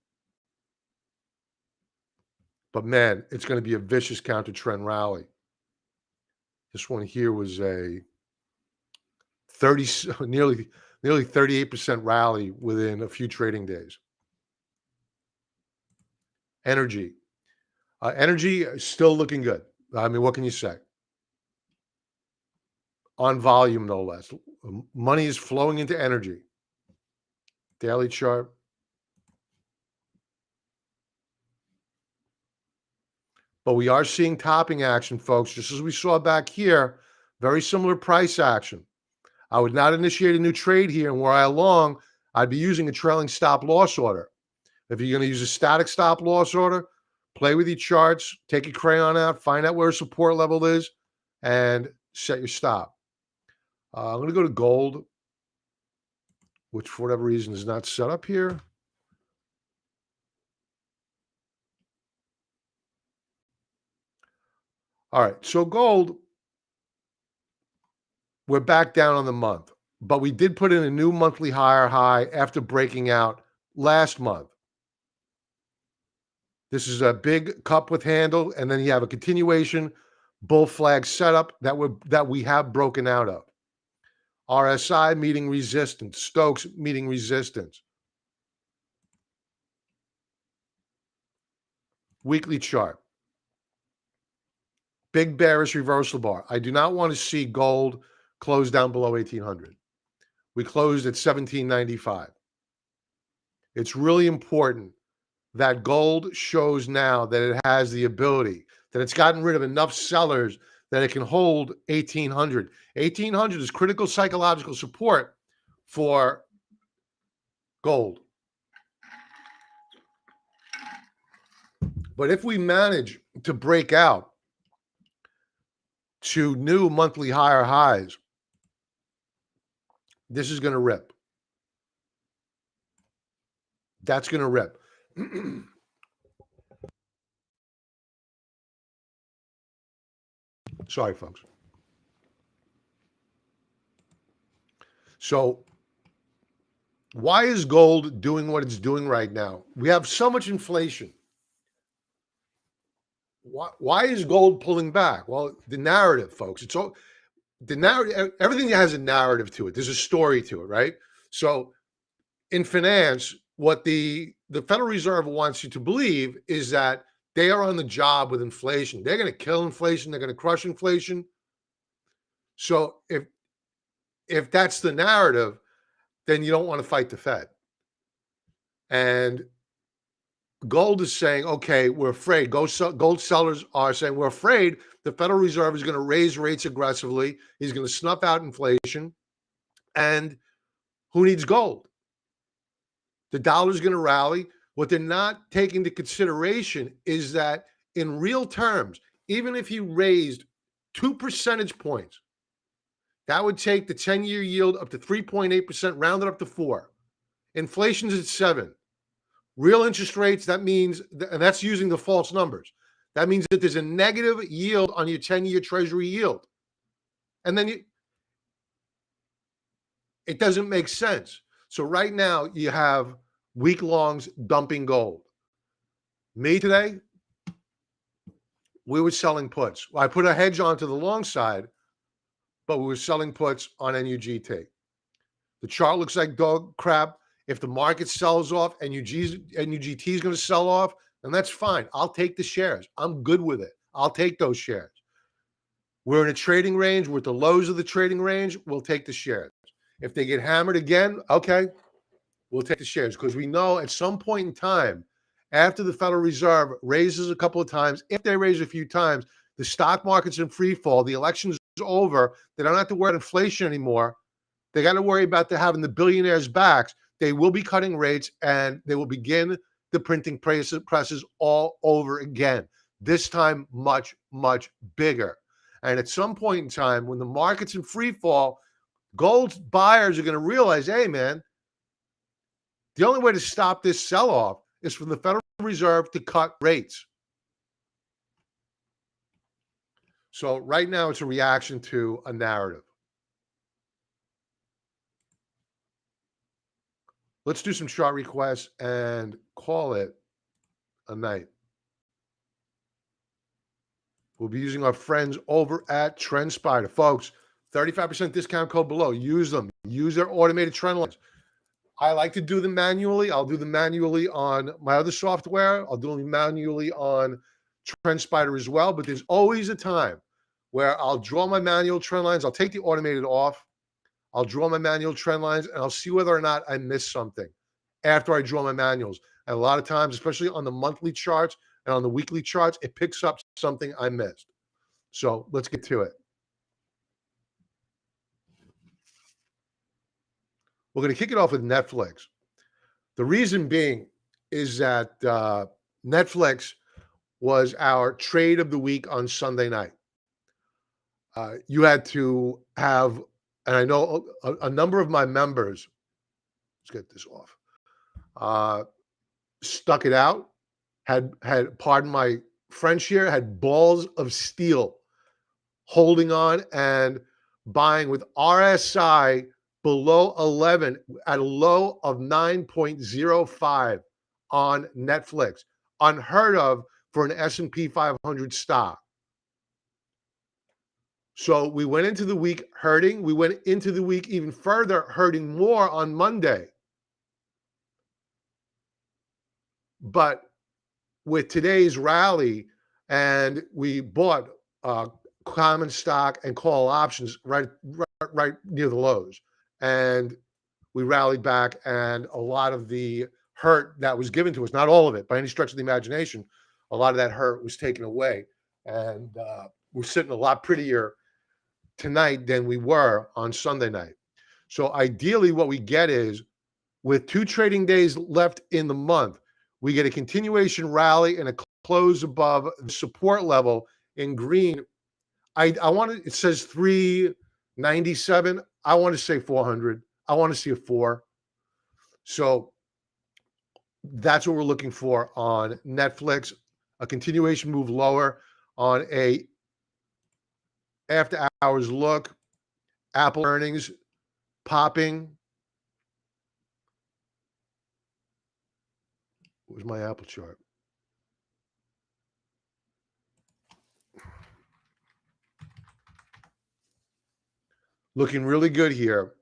But man, it's going to be a vicious counter trend rally. This one here was a 30, nearly 38% rally within a few trading days. Energy. Energy is still looking good. I mean, what can you say? On volume, no less. Money is flowing into energy. Daily chart. But we are seeing topping action, folks, just as we saw back here. Very similar price action. I would not initiate a new trade here, and were I long, I'd be using a trailing stop loss order. If you're going to use a static stop loss order, play with your charts, take your crayon out, find out where a support level is, and set your stop. I'm going to go to gold, which for whatever reason is not set up here. All right, so gold, we're back down on the month, but we did put in a new monthly higher high after breaking out last month. This is a big cup with handle, and then you have a continuation bull flag setup that we have broken out of. RSI meeting resistance, Stokes meeting resistance. Weekly chart. Big bearish reversal bar. I do not want to see gold close down below 1800. We closed at 1795. It's really important that gold shows now that it has the ability, that it's gotten rid of enough sellers that it can hold 1800. 1800 is critical psychological support for gold. But if we manage to break out to new monthly higher highs, this is going to rip. That's going to rip. Sorry, folks. So why is gold doing what it's doing right now? We have so much inflation. Why is gold pulling back? Well, the narrative, folks. It's all the narrative. Everything has a narrative to it. There's a story to it, right? So in finance, what the Federal Reserve wants you to believe is that they are on the job with inflation. They're going to kill inflation. They're going to crush inflation. So if that's the narrative, then you don't want to fight the Fed. And gold is saying, okay, we're afraid. Gold sellers are saying, we're afraid the Federal Reserve is going to raise rates aggressively. He's going to snuff out inflation. And who needs gold? The dollar's going to rally. What they're not taking into consideration is that in real terms, even if you raised 2 percentage points, that would take the 10-year yield up to 3.8%, rounded up to 4. Inflation's at 7. Real interest rates, that means, and that's using the false numbers, that means that there's a negative yield on your 10-year Treasury yield. And then it doesn't make sense. So right now you have week longs dumping gold. Me today, we were selling puts. Well, I put a hedge onto the long side, but we were selling puts on NUGT. The chart looks like dog crap. If the market sells off, NUGT is going to sell off, then that's fine. I'll take the shares. I'm good with it. I'll take those shares. We're in a trading range. We're at the lows of the trading range. We'll take the shares. If they get hammered again, okay, we'll take the shares, because we know at some point in time, after the Federal Reserve raises a couple of times, if they raise a few times, the stock market's in free fall, the election's over, they don't have to worry about inflation anymore. They got to worry about having the billionaires' backs. They will be cutting rates, and they will begin the printing presses all over again, this time much, much bigger. And at some point in time, when the market's in free fall, gold buyers are going to realize, hey, man, the only way to stop this sell-off is for the Federal Reserve to cut rates. So right now it's a reaction to a narrative. Let's do some chart requests and call it a night. We'll be using our friends over at TrendSpider. Folks, 35% discount code below. Use them. Use their automated trend lines. I like to do them manually. I'll do them manually on my other software. I'll do them manually on TrendSpider as well. But there's always a time where I'll draw my manual trend lines. I'll take the automated off. I'll draw my manual trend lines, and I'll see whether or not I missed something after I draw my manuals. And a lot of times, especially on the monthly charts and on the weekly charts, it picks up something I missed. So let's get to it. We're going to kick it off with Netflix. The reason being is that Netflix was our trade of the week on Sunday night. You had to have, and I know a number of my members, let's get this off, stuck it out, had, pardon my French here, had balls of steel holding on and buying with RSI below 11 at a low of 9.05 on Netflix. Unheard of for an S&P 500 stock. So we went into the week hurting. We went into the week even further hurting more on Monday. But with today's rally, and we bought common stock and call options right near the lows, and we rallied back, and a lot of the hurt that was given to us, not all of it by any stretch of the imagination, a lot of that hurt was taken away, and we're sitting a lot prettier tonight than we were on Sunday night. So ideally what we get is, with 2 trading days left in the month, we get a continuation rally and a close above the support level in green. I want to, it says 397. I want to say 400. I want to see a 4. So that's what we're looking for on Netflix. A continuation move lower on a after hours look. Apple earnings popping. Where's my Apple chart? Looking really good here.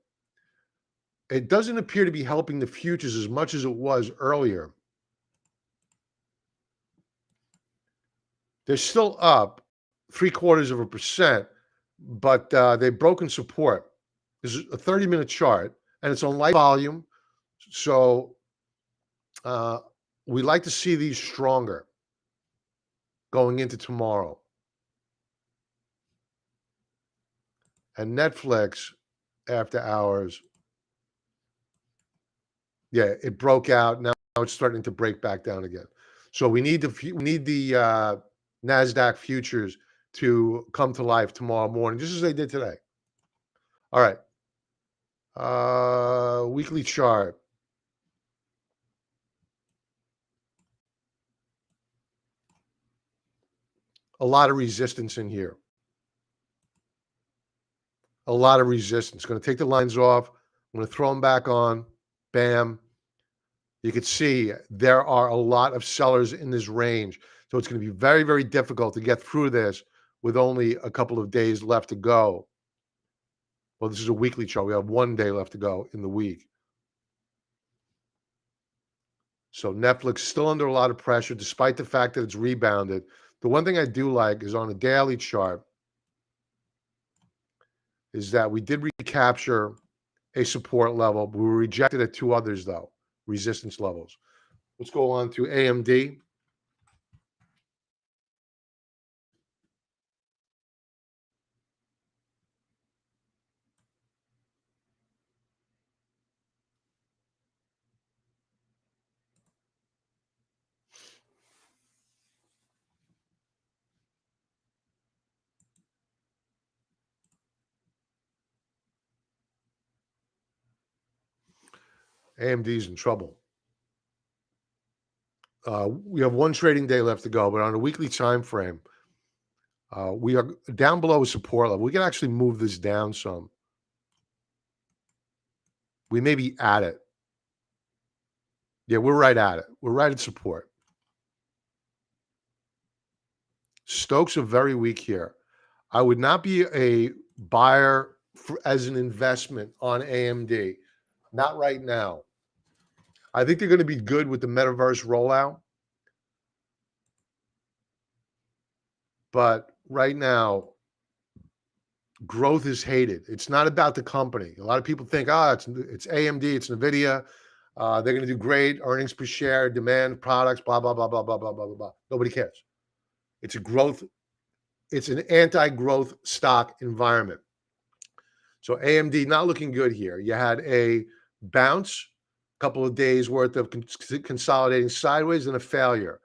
It doesn't appear to be helping the futures as much as it was earlier. They're still up 0.75%, but they've broken support. This is a 30-minute chart, and it's on light volume. So we like to see these stronger going into tomorrow. And Netflix, after hours, yeah, it broke out. Now it's starting to break back down again. So we need the NASDAQ futures to come to life tomorrow morning, just as they did today. All right. Weekly chart. A lot of resistance in here. A lot of resistance. Going to take the lines off. I'm going to throw them back on. Bam. You can see there are a lot of sellers in this range. So it's going to be very, very difficult to get through this with only a couple of days left to go. Well, this is a weekly chart. We have 1 day left to go in the week. So Netflix still under a lot of pressure, despite the fact that it's rebounded. The one thing I do like is on a daily chart is that we did recapture a support level. We were rejected at 2 others, though, resistance levels. Let's go on to AMD. AMD's in trouble. We have 1 trading day left to go, but on a weekly time frame, We are down below a support level. We can actually move this down some. We may be at it. Yeah, we're right at it. We're right at support. Stokes are very weak here. I would not be a buyer as an investment on AMD. Not right now. I think they're going to be good with the metaverse rollout. But right now, growth is hated. It's not about the company. A lot of people think, it's AMD, it's Nvidia. They're going to do great earnings per share, demand products, blah blah blah blah blah blah blah blah blah. Nobody cares. It's a growth. It's an anti-growth stock environment. So AMD not looking good here. You had a bounce, a couple of days worth of consolidating sideways, and a failure.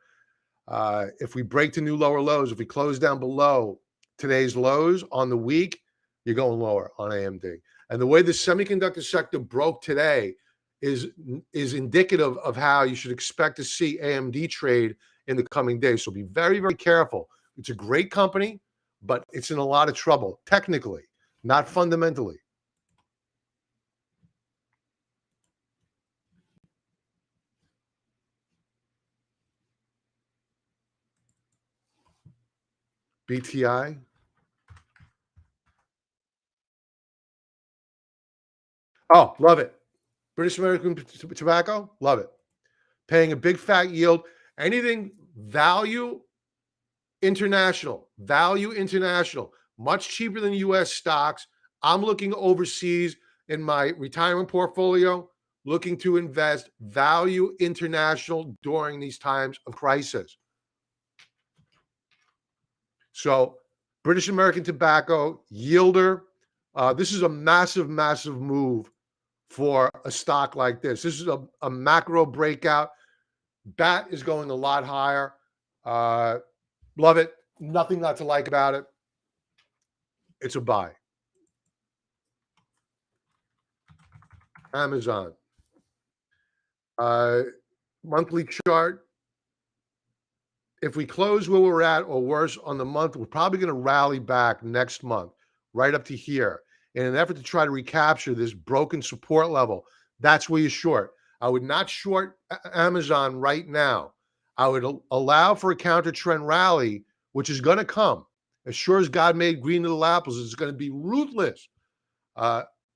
If we break to new lower lows, if we close down below today's lows on the week, you're going lower on AMD. And the way the semiconductor sector broke today is indicative of how you should expect to see AMD trade in the coming days. So be very, very careful. It's a great company, but it's in a lot of trouble technically, not fundamentally. BTI. Oh, love it. British American Tobacco, love it. Paying a big fat yield. Anything value international, much cheaper than US stocks. I'm looking overseas in my retirement portfolio, looking to invest value international during these times of crisis. So, British American Tobacco, yielder. This is a massive, massive move for a stock like this. This is a macro breakout. BAT is going a lot higher. Love it. Nothing not to like about it. It's a buy. Amazon. Monthly chart. If we close where we're at or worse on the month, we're probably going to rally back next month, right up to here, in an effort to try to recapture this broken support level. That's where you short. I would not short Amazon right now. I would allow for a counter trend rally, which is going to come. As sure as God made green little apples, it's going to be ruthless.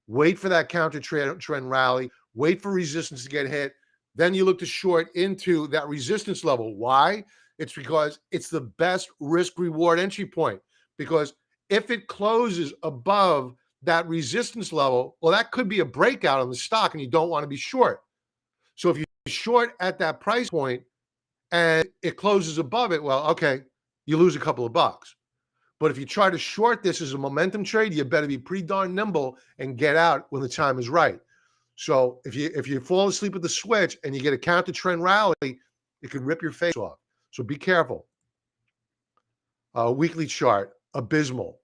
Wait for that counter trend rally. Wait for resistance to get hit. Then you look to short into that resistance level. Why? It's because it's the best risk reward entry point. Because if it closes above that resistance level, well, that could be a breakout on the stock and you don't want to be short. So if you short at that price point and it closes above it, well, okay, you lose a couple of bucks. But if you try to short this as a momentum trade, you better be pretty darn nimble and get out when the time is right. So if you fall asleep at the switch and you get a counter trend rally, it could rip your face off. So be careful. Weekly chart, abysmal.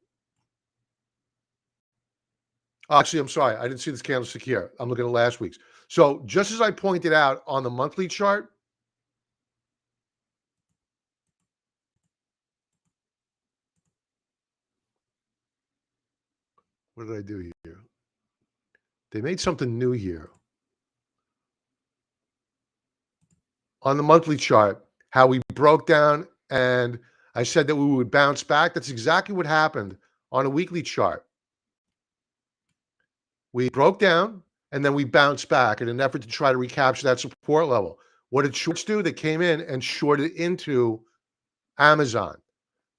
Actually, I'm sorry. I didn't see this candlestick here. I'm looking at last week's. So just as I pointed out on the monthly chart, what did I do here? They made something new here. On the monthly chart, how we broke down and I said that we would bounce back. That's exactly what happened on a weekly chart. We broke down and then we bounced back in an effort to try to recapture that support level. What did shorts do? They came in and shorted into Amazon.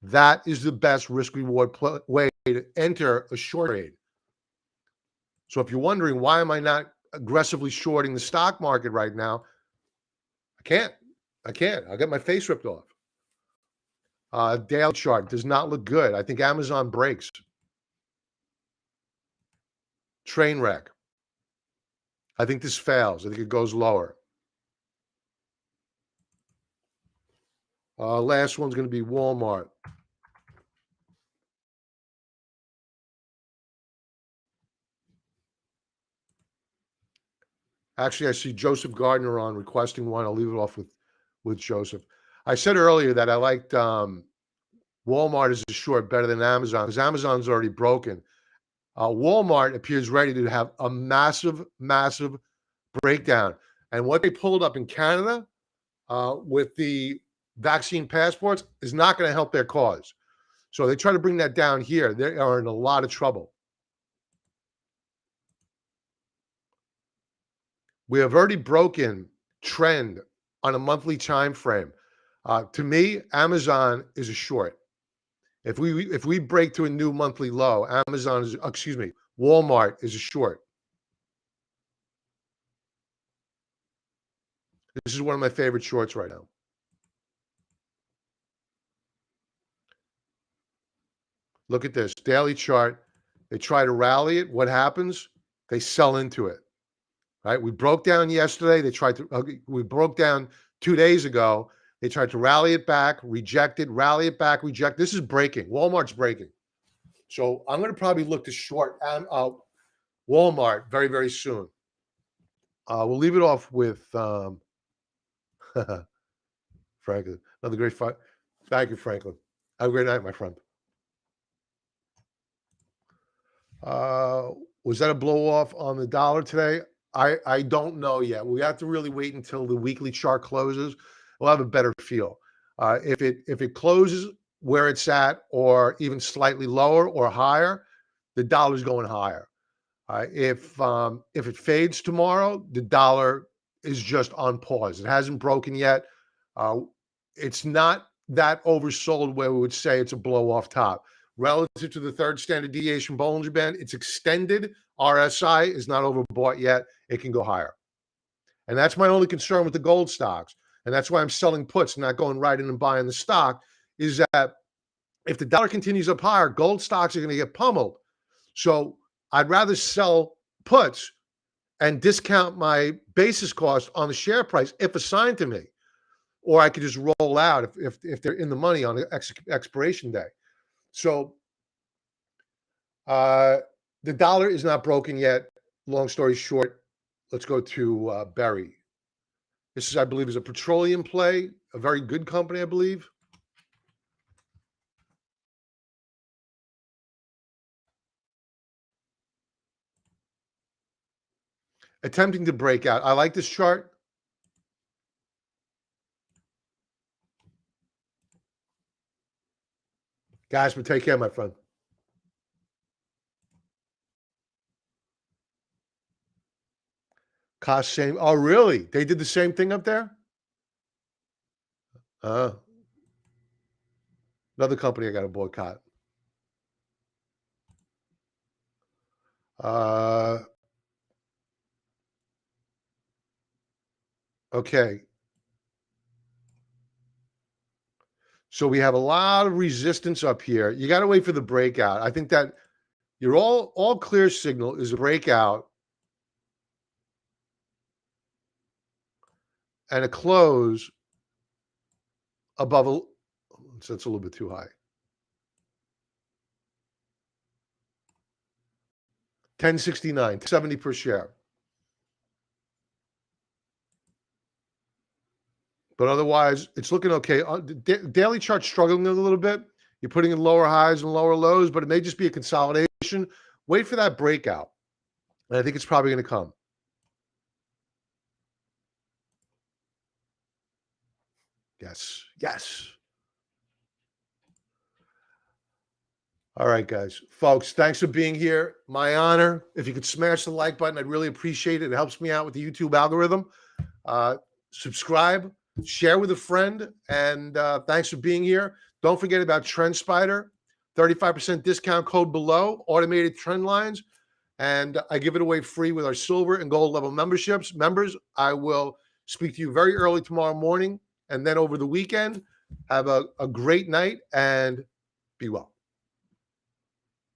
That is the best risk reward way to enter a short trade. So if you're wondering why am I not aggressively shorting the stock market right now, I can't. I'll get my face ripped off. Daily chart does not look good. I think Amazon breaks. Train wreck. I think this fails. I think it goes lower. Last one's going to be Walmart. Actually, I see Joseph Gardner on requesting one. I'll leave it off with Joseph. I said earlier that I liked Walmart is a short better than Amazon because Amazon's already broken. Walmart appears ready to have a massive, massive breakdown. And what they pulled up in Canada with the vaccine passports is not going to help their cause. So they try to bring that down here. They are in a lot of trouble. We have already broken trend on a monthly time frame. To me, Amazon is a short. If we break to a new monthly low, Walmart is a short. This is one of my favorite shorts right now. Look at this daily chart. They try to rally it. What happens? They sell into it. Right? We broke down yesterday. We broke down 2 days ago. They tried to rally it back, reject it, rally it back, reject. This is breaking. Walmart's breaking. So I'm going to probably look to short Walmart very, very soon. We'll leave it off with Franklin. Another great fight. Thank you, Franklin. Have a great night, my friend. Was that a blow off on the dollar today? I don't know yet. We have to really wait until the weekly chart closes. We'll have a better feel. If it closes where it's at, or even slightly lower or higher, the dollar's going higher. If it fades tomorrow, the dollar is just on pause. It hasn't broken yet. It's not that oversold where we would say it's a blow off top. Relative to the third standard deviation Bollinger Band, it's extended. RSI is not overbought yet. It can go higher. And that's my only concern with the gold stocks. And that's why I'm selling puts, not going right in and buying the stock, is that if the dollar continues up higher, gold stocks are going to get pummeled. So I'd rather sell puts and discount my basis cost on the share price if assigned to me. Or I could just roll out if they're in the money on the expiration day. So the dollar is not broken yet. Long story short, let's go to Berry. This is, I believe, is a petroleum play, a very good company, I believe. Attempting to break out. I like this chart. Guys, but take care, my friend. Cost same. Oh, really? They did the same thing up there? Another company I got to boycott. Okay. So we have a lot of resistance up here. You got to wait for the breakout. I think that your all clear signal is a breakout and a close above so it's a little bit too high. 1069, 70 per share. But otherwise, it's looking okay. The daily chart struggling a little bit. You're putting in lower highs and lower lows, but it may just be a consolidation. Wait for that breakout. And I think it's probably going to come. Yes. Yes. All right, guys. Folks, thanks for being here. My honor. If you could smash the like button, I'd really appreciate it. It helps me out with the YouTube algorithm. Subscribe, share with a friend, and thanks for being here. Don't forget about TrendSpider, 35% discount code below, automated trend lines, and I give it away free with our silver and gold level memberships. Members, I will speak to you very early tomorrow morning, and then over the weekend. Have a great night, and be well.